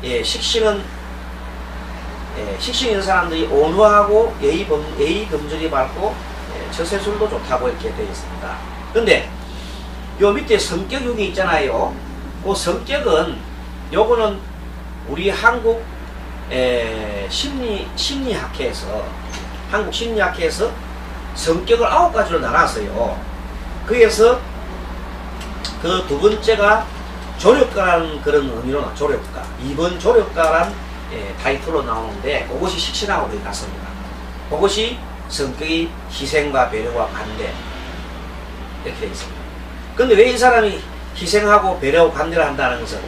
식신은 식신인 사람들이 온화하고 예의 범절이 밝고 처세술도 좋다고 이렇게 되어 있습니다. 근데 요 밑에 성격육이 있잖아요. 그 성격은 요거는 우리 한국 심리학회에서 성격을 9가지로 나눴어요. 그래서 그 두 번째가 조력가라는 그런 의미로 나와. 조력가. 2번 조력가란 타이틀로 나오는데 그것이 식신하고 거의 같습니다. 그것이 성격이 희생과 배려와 관대 이렇게 되어 있습니다. 근데 왜 이 사람이 희생하고 배려하고 관대를 한다는 것은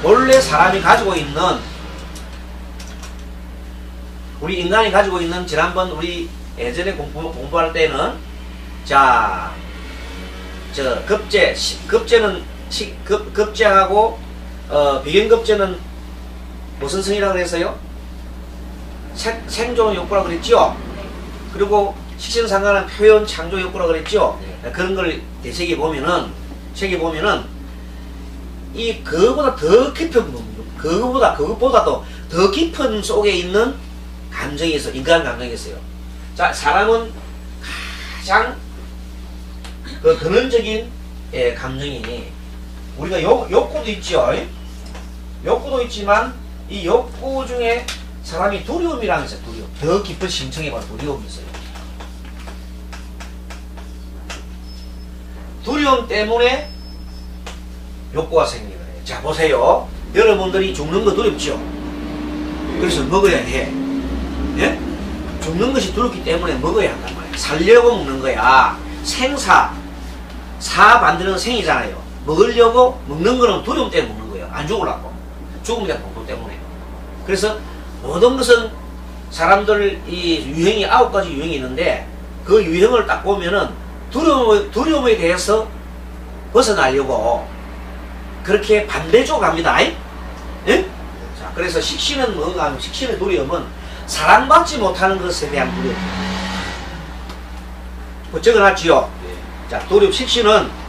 원래 사람이 가지고 있는 우리 인간이 가지고 있는 지난번 우리 예전에 공부할 때는 급제하고 비견급제는 무슨 성이라고 그랬어요? 생존 욕구라고 그랬죠? 그리고 식신상관은 표현 창조 욕구라고 그랬죠? 그런 걸 되새겨 보면은 그것보다 더 깊은 속에 있는 감정이 있어. 인간 감정이 있어요. 자, 사람은 가장 그 근원적인 감정이 우리가 욕구도 있죠. 욕구도 있지만 이 욕구 중에 사람이 두려움이라는 게 있어요. 두려움. 더 깊은 심층에 봐도 두려움이 있어요. 두려움 때문에 욕구가 생기는 거예요. 자, 보세요. 여러분들이 죽는 거 두렵죠? 그래서 먹어야 해. 예? 죽는 것이 두렵기 때문에 먹어야 한단 말이에요. 살려고 먹는 거야. 사 반대는 생이잖아요. 먹으려고 먹는 거는 두려움 때문에 먹는 거예요. 안 죽으려고. 죽음에 대한 공포 때문에. 그래서 모든 것은 사람들 이 유형이 9가지 유형이 있는데 그 유형을 딱 보면은 두려움에 대해서 벗어나려고 그렇게 반대쪽으로 갑니다. 예? 자, 그래서 식신은 뭔가 하면 식신의 두려움은 사랑받지 못하는 것에 대한 두려움. 적어놨지요? 자, 두려움 식신은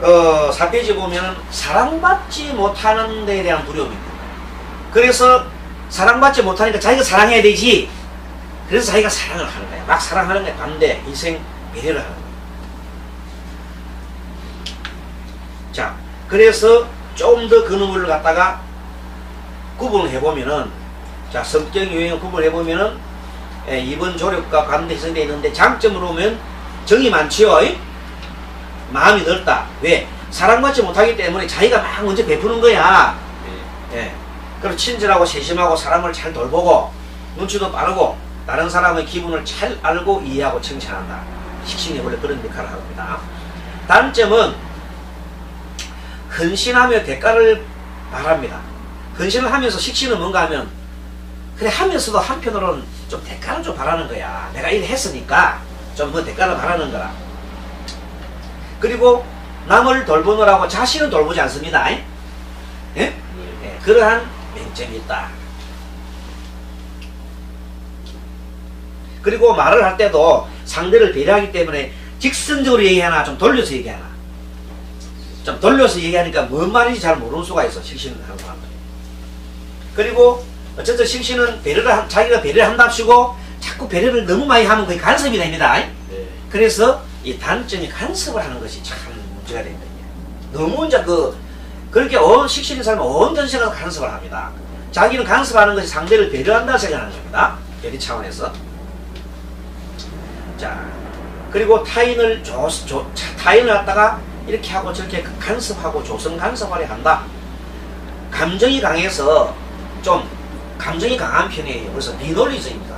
4페이지 보면은 사랑받지 못하는 데에 대한 두려움입니다. 그래서 사랑받지 못하니까 자기가 사랑해야 되지. 그래서 자기가 사랑을 하는 거야. 막 사랑하는 거야. 반대, 희생, 배려를 하는 거야. 자, 그래서 좀 더 그 놈을 갖다가 구분을 해보면은, 자, 성격 유형을 구분해보면은 2번 조력과 관대 희생되어 있는데 장점으로 보면 정이 많지요. 마음이 넓다. 왜? 사랑받지 못하기 때문에 자기가 막 먼저 베푸는 거야. 그리고 친절하고 세심하고 사람을 잘 돌보고 눈치도 빠르고 다른 사람의 기분을 잘 알고 이해하고 칭찬한다. 식신이 원래 그런 역할을 합니다. 단점은 헌신하며 대가를 바랍니다. 헌신을 하면서 식신은 뭔가 하면 그래 하면서도 한편으로는 좀 대가를 좀 바라는 거야. 내가 이거 했으니까 좀 그 대가를 바라는 거라. 그리고 남을 돌보느라고 자신은 돌보지 않습니다. 예? 그러한 맹점이 있다. 그리고 말을 할 때도 상대를 배려하기 때문에 직선적으로 얘기하나 좀 돌려서 얘기하나. 좀 돌려서 얘기하니까 뭔 말인지 잘 모르는 수가 있어. 식신을 하는 사람들. 그리고 어쨌든 식신은 자기가 배려를 한답시고 자꾸 배려를 너무 많이 하면 그게 간섭이 됩니다. 그래서 이 단점이 간섭을 하는 것이 참 문제가 됩니다. 너무 이제 그렇게 식신인 사람은 온전히 생각해서 간섭을 합니다. 자기는 간섭하는 것이 상대를 배려한다 생각하는 겁니다. 배려 차원에서. 자, 그리고 타인을 갖다가 이렇게 하고 저렇게 간섭하고 조성 간섭하려 한다. 감정이 강해서 좀 감정이 강한 편이에요. 그래서 비논리적입니다.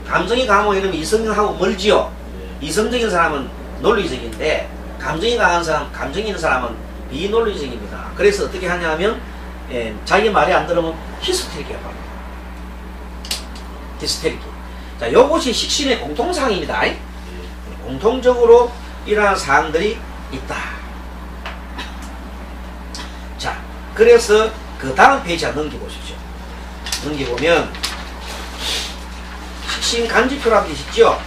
감정이 강하면 이러면 이성하고 멀지요. 이성적인 사람은 논리적인데 감정이 강한 사람, 감정이 있는 사람은 비논리적입니다. 그래서 어떻게 하냐면 자기 말이 안 들으면 히스테릭이 해버립니다. 히스테릭. 자, 요것이 식신의 공통사항입니다. 공통적으로 이러한 사항들이 있다. 자, 그래서 그 다음 페이지 한번 넘겨보십시오. 넘겨보면 식신 간지표라는 게 있죠.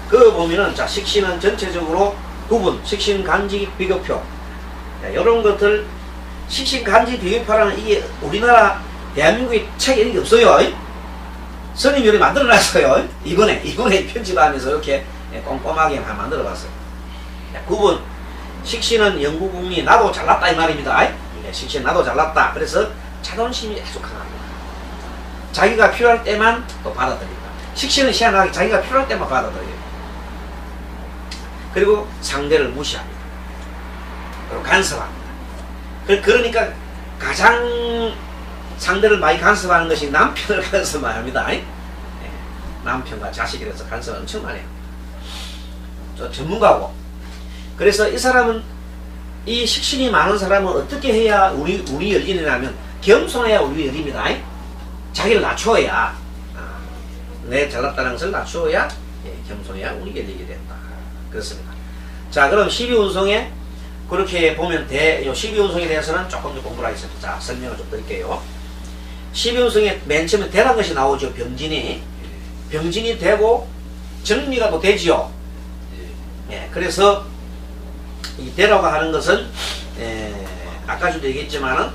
그거 보면은 자, 식신은 전체적으로 구분, 식신 간지 비교표. 자, 이런 것들 식신간지 비교표라는 이게 우리나라 대한민국에 책에 이런 게 없어요. 스님이 이렇게 만들어놨어요. 이번에 편집하면서 이렇게 꼼꼼하게 만들어봤어요. 9번 식신은 영구국리 나도 잘났다 이 말입니다. 식신 나도 잘났다. 그래서 자존심이 아주 강합니다. 자기가 필요할 때만 또 받아들인다. 식신은 희한하게 자기가 필요할 때만 받아들여요. 그리고 상대를 무시합니다. 그리고 간섭합니다. 그러니까 가장 상대를 많이 간섭하는 것이 남편을 간섭 많이 합니다. 남편과 자식에 대해서 간섭 엄청 많이 해요. 저 전문가고. 그래서 이 사람은, 이 식신이 많은 사람은 어떻게 해야 운이 열리느냐면 겸손해야 운이 열립니다. 자기를 낮추어야, 내 잘났다는 것을 낮추어야 겸손해야 운이 열리게 된다. 그렇습니다. 자, 그럼 12운성에 그렇게 보면 12운성에 대해서는 조금 더 공부를 하겠습니다. 자, 설명을 좀 드릴게요. 12운성에 맨 처음에 대란 것이 나오죠. 병진이 되고 정리가 또 되지요. 그래서 이 대라고 하는 것은 아까도 얘기했지만은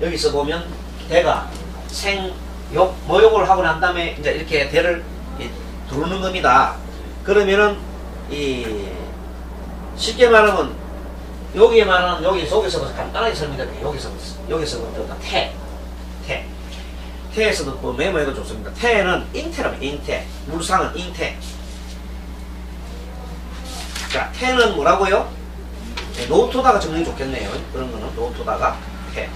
여기서 보면 대가 생욕 모욕을 하고 난 다음에 이제 이렇게 대를 두르는 겁니다. 그러면은 이 쉽게 말하면 여기에 말하는 여기서부터 간단하게 설명드릴게요. 여기서부터 태에서도 뭐 메모해도 좋습니다. 태는 잉태랍니다. 잉태. 물상은 잉태. 자, 태는 뭐라고요? 노토다가 정리이 좋겠네요. 그런 거는 노토다가 태.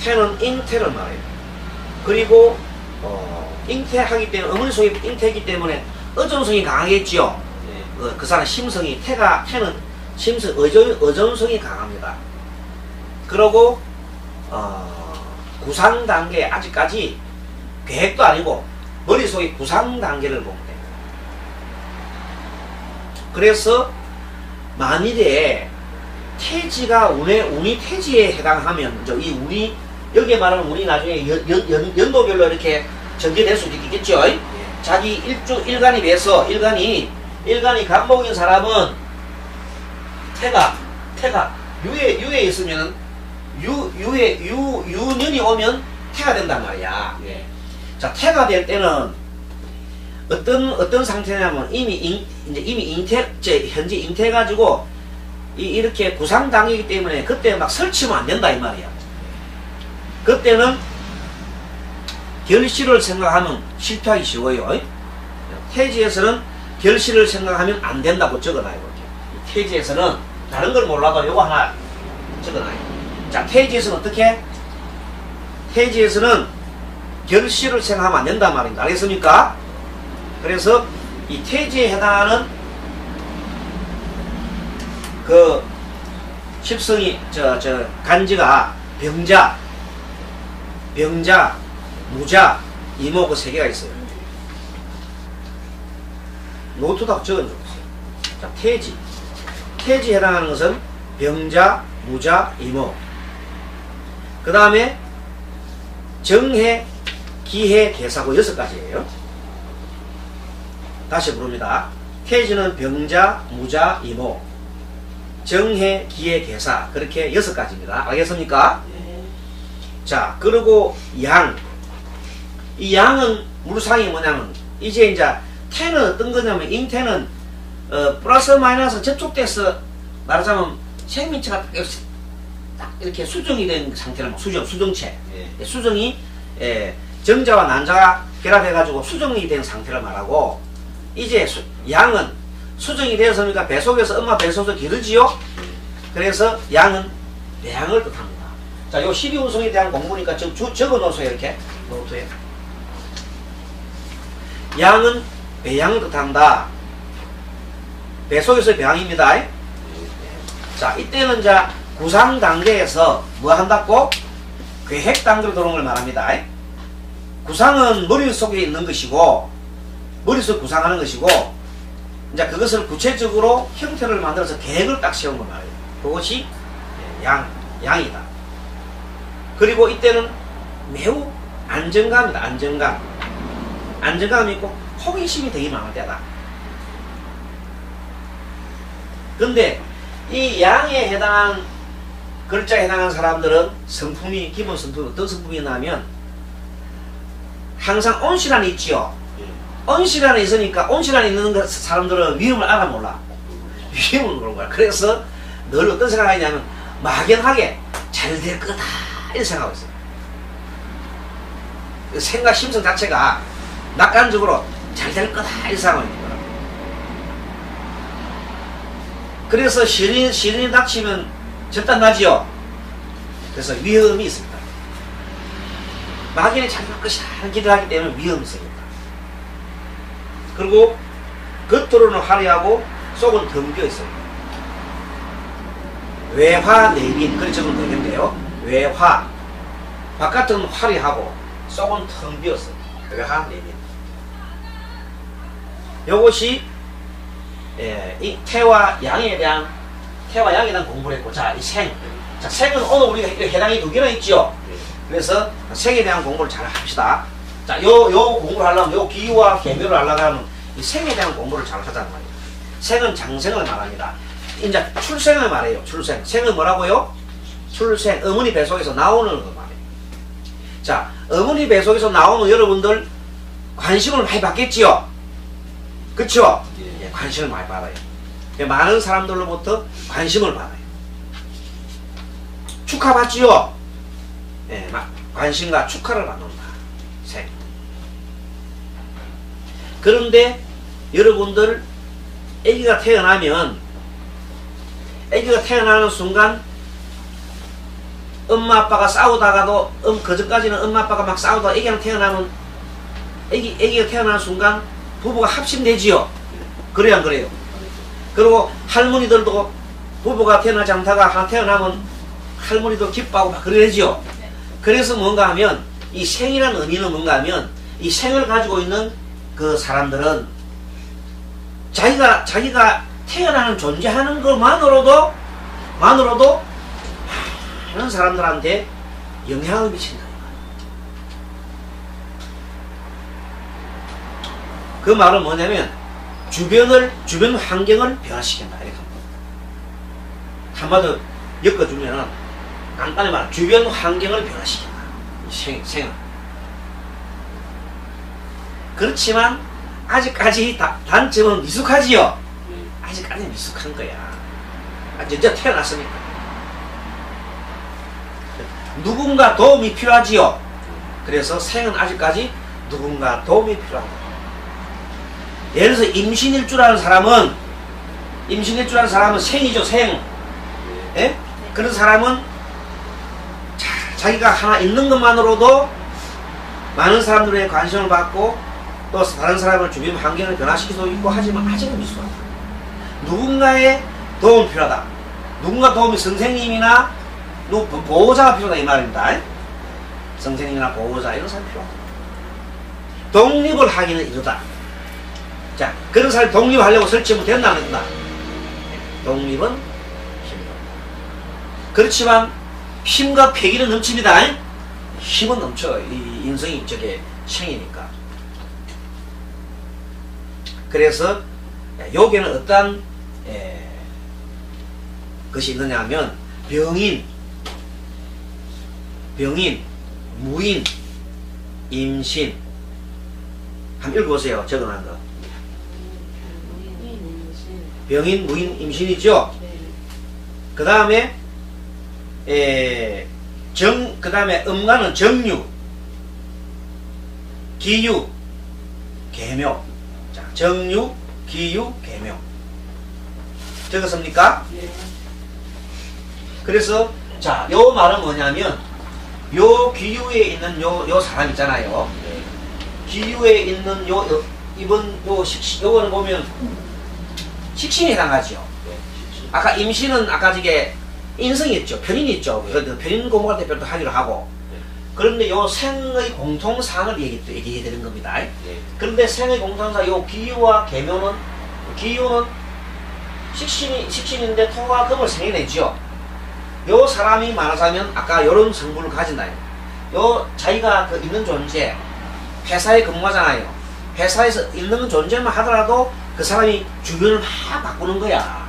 태는 잉태를 말해요. 그리고 잉태하기 때문에 어머니 속에 잉태이기 때문에 의존성이 강하겠지요. 그 사람 심성이 태는 심성 의존성이 강합니다. 그리고 구상 단계 아직까지 계획도 아니고 머릿속에 구상 단계를 보면 돼요. 그래서 만일에 태지가 운이 태지에 해당하면 이 운이 여기에 말하는 운이 나중에 연도별로 이렇게 전개될 수도 있겠죠. 자기 일간이 매서 일간이 간목인 사람은 태가 유에 있으면 유년이 오면 태가 된단 말이야. 자, 태가 될 때는 어떤 상태냐면 이미 현재 잉태해가지고 이렇게 구상당이기 때문에 그때 막 설치면 안 된다 이 말이야. 그때는 결실을 생각하면 실패하기 쉬워요. 태지에서는 결실을 생각하면 안 된다고 적어놔요. 태지에서는 다른 걸 몰라도 요거 하나 적어놔요. 자, 태지에서는 어떻게? 태지에서는 결실을 생각하면 안 된단 말입니다. 알겠습니까? 그래서 이 태지에 해당하는 그 십성이 간지가 병자, 무자, 이모 그 세 개가 있어요. 노트다 적어놓으세요. 자, 태지에 해당하는 것은 병자, 무자, 이모. 그 다음에 정해, 기해, 개사고 6가지예요. 다시 부릅니다. 태지는 병자, 무자, 이모. 정해, 기해, 개사. 그렇게 6가지입니다. 알겠습니까? 자, 그리고 양. 이 양은 물상이 뭐냐면 이제 태는 어떤 거냐면 잉태는 플러스 마이너스 접촉돼서 말하자면 생명체가 딱 이렇게 수정이 된 상태를 수정체. 수정이 정자와 난자가 결합해가지고 수정이 된 상태를 말하고, 이제 양은 수정이 되었으니까 뱃속에서 엄마 뱃속에서 기르지요. 그래서 양은 배양을 뜻합니다. 자, 요 12운성에 대한 공부니까 적어놓으세요. 이렇게 노트에. 양은 배양을 뜻한다. 뱃속에서 배양입니다. 자, 이때는 구상 단계에서 뭐 한다고? 계획 단계로 들어오는 걸 말합니다. 구상은 머릿속에 있는 것이고, 머릿속 구상하는 것이고, 이제 그것을 구체적으로 형태를 만들어서 계획을 딱 세운 걸 말해요. 그것이 양이다. 그리고 이때는 매우 안정감이다. 안정감이 있고 호기심이 되게 많을 때다. 근데 이 양에 해당한 글자에 해당하는 사람들은 성품이, 기본 성품이 어떤 성품이 나면 항상 온실안에 있지요. 온실안에 있으니까 온실안에 있는 사람들은 위험을 알아 몰라. 위험을 모르는 거야. 그래서 늘 어떤 생각하냐면 막연하게 잘 될 거다 이렇게 생각하고 있어요. 생각 심성 자체가 낙관적으로 잘 될 거다 이렇게 생각하고 있는 거야. 그래서 시련이 닥치면 절단 나지요. 그래서 위험이 있습니다. 막연히 잘 될 것이다 하는 기대를 하기 때문에 위험이 있습니다. 그리고 겉으로는 화려하고 속은 텅 비어 있어요. 외화 내빈, 그렇게 적으면 되겠네요. 외화, 바깥은 화려하고 속은 텅 비었어요. 외화 내빈. 요것이 이 태와 양에 대한 공부를 했고, 자, 이 생. 자, 생은 오늘 우리가 해당이 두 개나 있죠. 그래서 생에 대한 공부를 잘 합시다. 자, 요 공부를 하려면, 요 기유와 계묘를 하려면 이 생에 대한 공부를 잘 하자는 말이에요. 생은 장생을 말합니다. 이제 출생을 말해요. 출생. 생은 뭐라고요? 출생. 어머니 뱃속에서 나오는 거 말이에요. 자, 어머니 뱃속에서 나오면 여러분들 관심을 많이 받겠지요? 그쵸? 예, 관심을 많이 받아요. 많은 사람들로부터 관심을 받아요. 축하받지요? 예, 관심과 축하를 받는다. 생. 그런데 여러분들 아기가 태어나면 아기가 태어나는 순간 엄마 아빠가 싸우다가도 그전까지는 엄마 아빠가 막 싸우다가 아기가 태어나면 아기가 태어나는 순간 부부가 합심되지요. 그래요 안 그래요? 그리고 할머니들도 부부가 태어나지 않다가 하나 태어나면 할머니도 기뻐하고 막 그러지요. 그래서 뭔가 하면 이 생이라는 의미는 뭔가 하면 이 생을 가지고 있는 그 사람들은 자기가 태어나는 존재하는 것만으로도 많은 사람들한테 영향을 미친다. 그 말은 뭐냐면 주변 환경을 변화시킨다 이렇게 합니다. 한마디로 엮어주면은 간단히 말하면 주변 환경을 변화시킨다. 생은. 그렇지만 아직까지 단점은 미숙하지요. 아직까지 미숙한 거야. 아직 이제 태어났으니까. 누군가 도움이 필요하지요. 그래서 생은 아직까지 누군가 도움이 필요하다. 예를 들어서 임신일 줄 아는 사람은 생이죠. 생. 예? 그런 사람은 자기가 하나 있는 것만으로도 많은 사람들의 관심을 받고 또 다른 사람을 주변 환경을 변화시킬 수도 있고 하지만 아직은 미숙하다. 누군가의 도움이 필요하다. 누군가 도움이 선생님이나 보호자가 필요하다 이 말입니다. 선생님이나 보호자 이런 사람이 필요하다. 독립을 하기는 이르다. 자, 그런 사람이 독립하려고 설치하면 된다 안 된다? 독립은 힘이다. 그렇지만 힘과 패기는 넘칩니다. 힘은 넘쳐. 이 인성이 저게 생이니까. 그래서 여기에는 어떤 것이 있느냐 하면 병인, 무인, 임신. 한번 읽어보세요. 적어놓은 거. 병인, 무인, 임신이죠. 그 다음에 그 다음에 음가는 정유, 기유, 계묘. 자, 정유, 기유, 계묘. 적었습니까? 네. 그래서 자, 요 말은 뭐냐면 요 기유에 있는 요 사람 있잖아요. 네. 기유에 있는 요거는 보면 식신에 해당하죠. 네, 식신. 아까 임신은 아까 저게 인성이 있죠. 편인이 있죠. 편인 공부할 때 별도 하기로 하고. 네. 그런데 요 생의 공통사항을 얘기해야 되는 겁니다. 네. 그런데 생의 공통사항, 요 기유와 계묘는, 기유는 식신인데 토와 금을 생겨내죠. 요 사람이 말하자면 아까 요런 성분을 가진다. 요 자기가 그 있는 존재, 회사에 근무하잖아요. 회사에서 있는 존재만 하더라도 그 사람이 주변을 막 바꾸는 거야.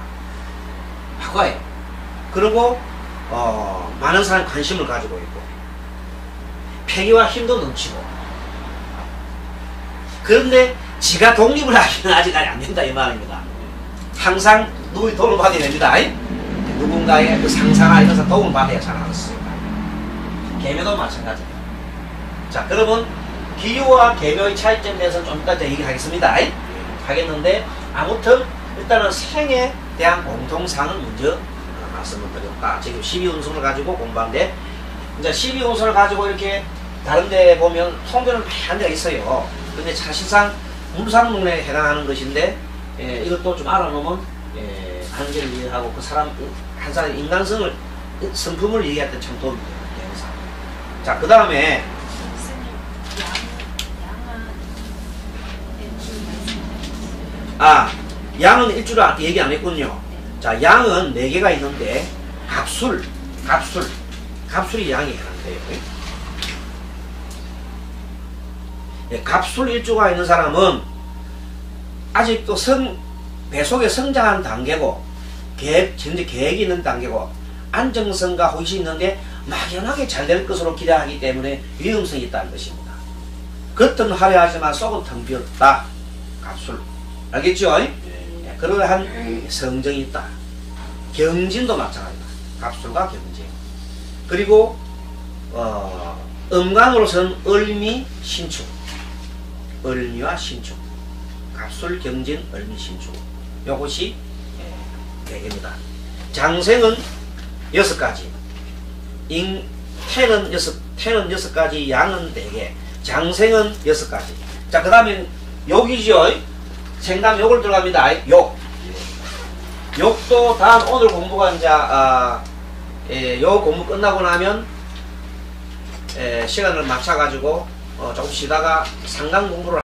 바꿔요. 그리고 많은 사람이 관심을 가지고 있고 패기와 힘도 넘치고 그런데 지가 독립을 하기는 아직 안 된다 이 말입니다. 항상 누구의 도움을 받아야 됩니다. 누군가의 그 상사나 이런 사람 도움을 받아야 잘하는 것입니다. 계묘도 마찬가지입니다. 자, 그러면 기유와 계묘의 차이점에 대해서 좀 이따 얘기하겠습니다. 하겠는데 아무튼 일단은 생에 대한 공통사항을 먼저 말씀을 드렸다. 지금 12운성을 가지고 공부하는데 이제 12운성을 가지고 이렇게 다른 데 보면 통변을 많이 한 데가 있어요. 근데 사실상 물상문에 해당하는 것인데 이것도 좀 알아놓으면 한계를 이해하고 그 사람 한 사람의 인간성을 성품을 얘기할 때 참 도움이 돼요. 자, 그 다음에 양은 일주일 얘기 안 했군요. 자, 양은 4개가 있는데 갑술이 양이 해당돼요. 갑술 일주가 있는 사람은 아직도 배속에 성장한 단계고 현재 계획이 있는 단계고 안정성과 호기심이 있는데 막연하게 잘 될 것으로 기대하기 때문에 위험성이 있다는 것입니다. 겉은 화려하지만 속은 텅 비었다. 갑술. 알겠죠? 네, 그러한 성정이 있다. 경진도 마찬가지다. 갑술과 경진. 그리고 음간으로서는 을미, 신축. 을미와 신축. 갑술, 경진, 을미, 신축. 요것이 4개입니다. 장생은 6가지. 태는 6가지, 양은 4개. 장생은 6가지. 자, 그 다음에 욕이죠. 생담 욕을 들어갑니다. 욕. 욕도 다음 오늘 공부가 이제 요 공부 끝나고 나면 시간을 맞춰 가지고 조금 쉬다가 상강 공부를